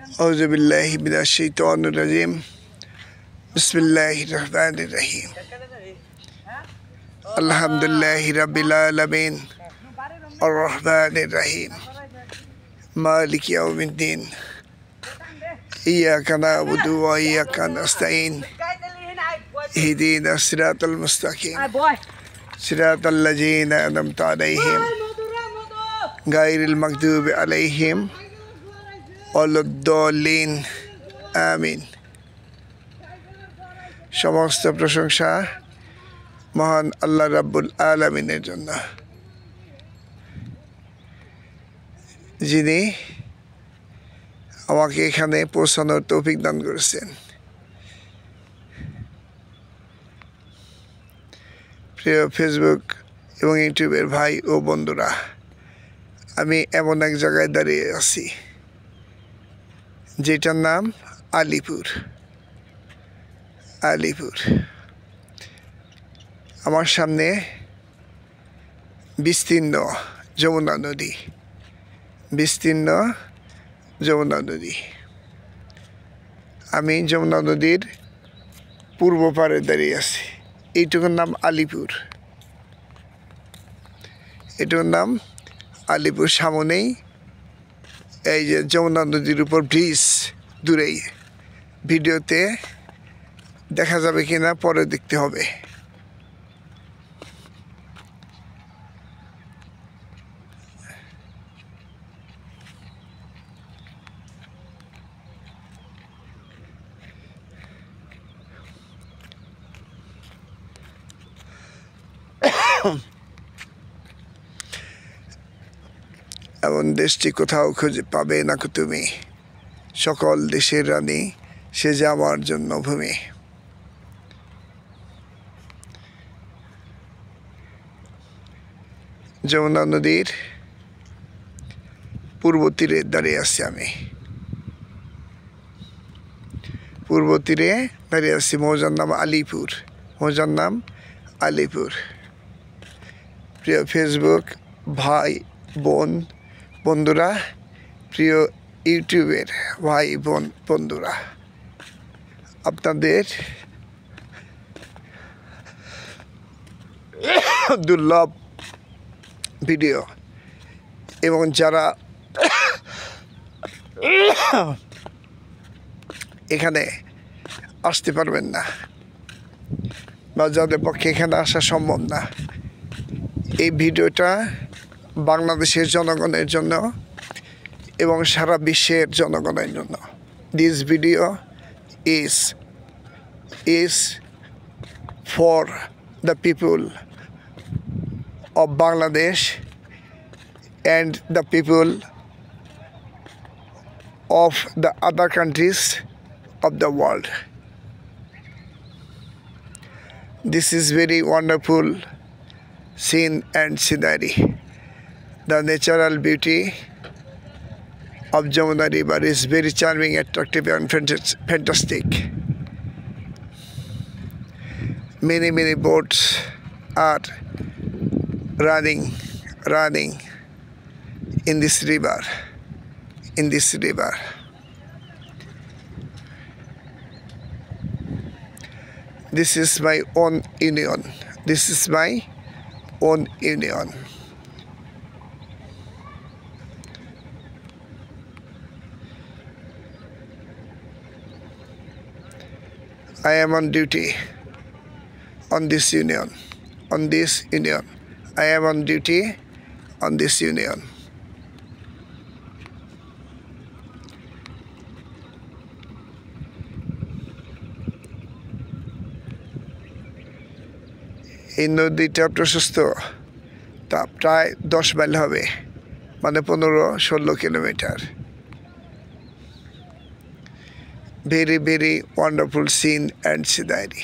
أعوذ بالله من الشيطان الرجيم بسم الله الرحمن الرحيم الحمد لله رب العالمين الرحمن الرحيم مالك يوم الدين إياك نعبد وإياك نستعين اهدنا الصراط المستقيم صراط الذين أنعمت عليهم غير المغضوب عليهم ولا الضالين আমিন। সমস্ত প্রশংসা মহান আল্লাহ রাব্বুল আলামিনের জন্য, যিনি আমাকে এখানে পৌঁছানোর তৌফিক দান করেছেন। প্রিয় ফেসবুক এবং ইউটিউবের ভাই ও বন্ধুরা, আমি এমন এক জায়গায় দাঁড়িয়ে আছি যেটার নাম আলিপুর। আমার সামনে বিস্তীর্ণ যমুনা নদী। আমি যমুনা নদীর পূর্ব পাড়ে দাঁড়িয়ে আছি। এইটুকুর নাম আলিপুর। এটুকুর নাম আলিপুর। সামনেই এই যে যমুনা নদীর উপর ব্রিজ, দূরেই। ভিডিওতে দেখা যাবে কিনা পরে দেখতে হবে। এমন দেশটি কোথাও খুঁজে পাবে না তুমি, সকল দেশের রানী সে যে আমার জন্মভূমি। যমুনা নদীর পূর্ব তীরে দাঁড়িয়ে আছি আমি। পূর্ব তীরে দাঁড়িয়ে আছি। মৌজার নাম আলিপুর। প্রিয় ফেসবুক ভাই বন্ধুরা, প্রিয় ইউটিউবের ভাই বন্ধুরা, আপনাদের দুর্লভ ভিডিও এবং যারা এখানে আসতে পারবেন না বা যাদের পক্ষে এখানে আসা সম্ভব না, এই ভিডিওটা বাংলাদেশের জনগণের জন্য এবং সারা বিশ্বের জনগণের জন্য। This video is for the people of Bangladesh and the people of the other countries of the world. This is very wonderful scene and scenery. The natural beauty of Jamuna River is very charming, attractive and fantastic. Many boats are running in this river. This is my own union. I am on duty on this union. I am on duty on this union. এই নদীটা প্রশস্ত, তা প্রায় 10 mile হবে, মানে 15-16 kilometre. very wonderful scene and scenery.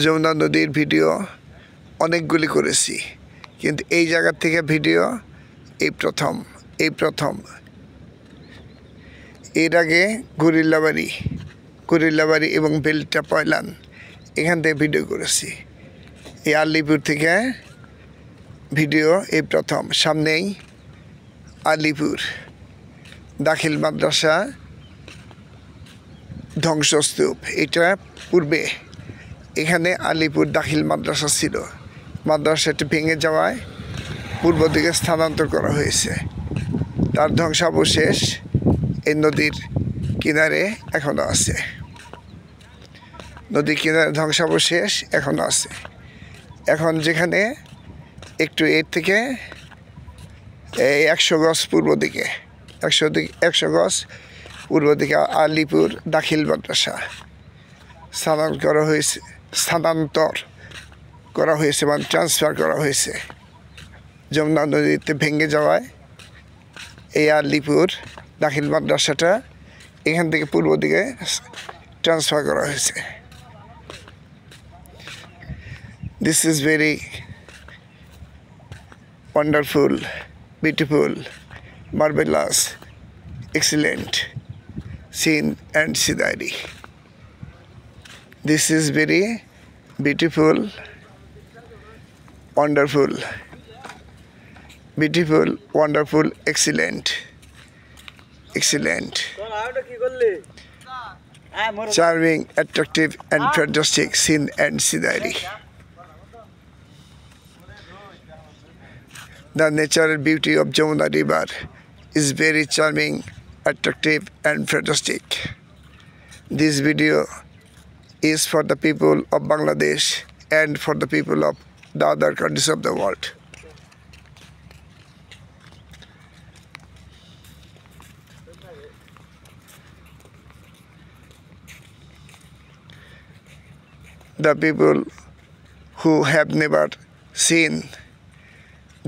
Jamuna নদীর video অনেকগুলি করেছি, কিন্তু এই জায়গা থেকে ভিডিও এই প্রথম। এর আগে গরিল্লাবাড়ি এবং বেলটা পয়লান এখান থেকে ভিডিও করেছি। এই আলিপুর থেকে ভিডিও এই প্রথম। সামনেই আলিপুর দাখিল মাদ্রাসা ধ্বংসস্তূপ। এটা পূর্বে এখানে আলিপুর দাখিল মাদ্রাসা ছিল। মাদ্রাসাটি ভেঙে যাওয়ায় পূর্ব দিকে স্থানান্তর করা হয়েছে। তার ধ্বংসাবশেষ এই নদীর কিনারে এখনও আছে। নদীর কিনারে ধ্বংসাবশেষ এখনও আছে। এখন যেখানে একটু এর থেকে 100 গজ পূর্ব দিকে 100 গজ পূর্ব দিকে আলিপুর দাখিল মাদ্রাসা স্থানান্তর করা হয়েছে মানে ট্রান্সফার করা হয়েছে। যমুনা নদীতে ভেঙে যাওয়ায় এই আলিপুর দাখিল মাদ্রাসাটা এখান থেকে পূর্ব দিকে ট্রান্সফার করা হয়েছে। This is very wonderful, beautiful, marvelous, excellent scene and scenery. This is very beautiful, wonderful, excellent, charming, attractive and fantastic scene and scenery. The natural beauty of Jamuna River is very charming, attractive and fantastic. This video is for the people of Bangladesh and for the people of the other countries of the world. The people who have never seen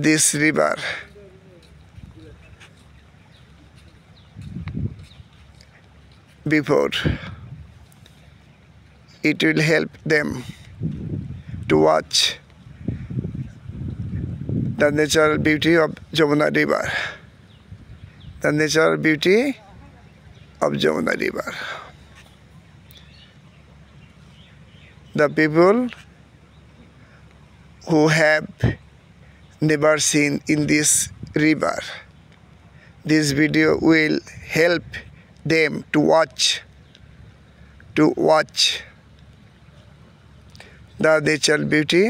this river before, it will help them to watch the natural beauty of Jamuna River. The natural beauty of Jamuna River. The people who have never seen in this river, this video will help them to watch the natural beauty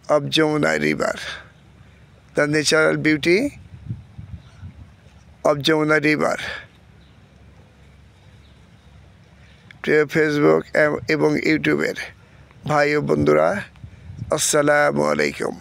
of Jamuna River. The natural beauty of Jamuna River. প্রিয় Facebook এবং ইউটিউবের ভাই ও বন্ধুরা, আসসালামু আলাইকুম।